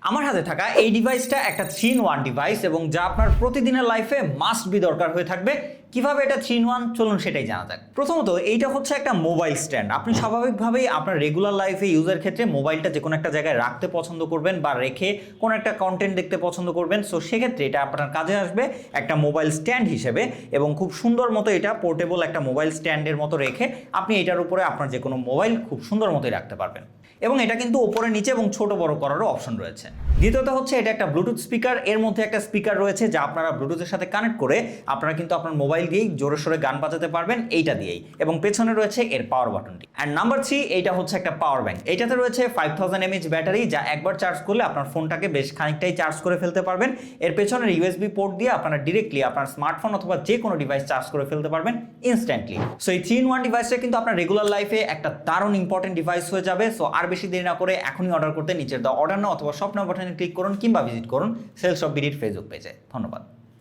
আমার হাতে থাকা এই ডিভাইসটা একটা 3-in-1 ডিভাইস এবং যা আপনার প্রতিদিনের লাইফে মাস্ট বি দরকার হয়ে থাকবে। কিভাবে এটা 3-in-1 চলুন সেটাই জানা যাক। প্রথমত এইটা হচ্ছে একটা মোবাইল স্ট্যান্ড। আপনি স্বাভাবিকভাবেই আপনার রেগুলার লাইফে ইউজের ক্ষেত্রে মোবাইলটা যে কোনো একটা জায়গায় রাখতে পছন্দ করবেন বা রেখে কোনো একটা কন্টেন্ট দেখতে পছন্দ করবেন। সো সেক্ষেত্রে এটা আপনার কাজে আসবে একটা মোবাইল স্ট্যান্ড হিসেবে এবং খুব সুন্দর মতো এটা পোর্টেবল একটা মোবাইল স্ট্যান্ডের মতো রেখে আপনি এটার উপরে আপনার যে কোনো মোবাইল খুব সুন্দর মতোই রাখতে পারবেন এবং এটা কিন্তু উপরে নিচে এবং ছোট বড় করারও অপশন রয়েছে। দ্বিতীয়ত হচ্ছে এটা একটা ব্লুটুথ স্পিকার। এর মধ্যে একটা স্পিকার রয়েছে যা আপনারা ব্লুটুথের সাথে কানেক্ট করে আপনারা কিন্তু আপনার মোবাইল দিয়েই জোরে সোরে গান বাজাতে পারবেন এইটা দিয়েই, এবং পেছনে রয়েছে এর পাওয়ার বাটনটি। অ্যান্ড নাম্বার 3, এইটা হচ্ছে একটা পাওয়ার ব্যাংক। এইটাতে রয়েছে 5000 mAh ব্যাটারি, যা একবার চার্জ করলে আপনার ফোনটাকে বেশ খানিকটাই চার্জ করে ফেলতে পারবেন। এর পেছনের ইউএসবি পোর্ট দিয়ে আপনারা ডিরেক্টলি আপনার স্মার্টফোন অথবা যে কোনো ডিভাইস চার্জ করে ফেলতে পারবেন ইনস্ট্যান্টলি। সো এই 3-in-1 ডিভাইসটা কিন্তু আপনার রেগুলার লাইফে একটা দারুণ ইম্পর্টেন্ট ডিভাইস হয়ে যাবে। সো আর বেশি দেরি না করে এখনই অর্ডার করতে নিচের অর্ডার নাও অথবা শপ নাও বাটনে ক্লিক করুন কিংবা ভিজিট করুন সেলস অফ বিডির ফেসবুক পেজে। ধন্যবাদ।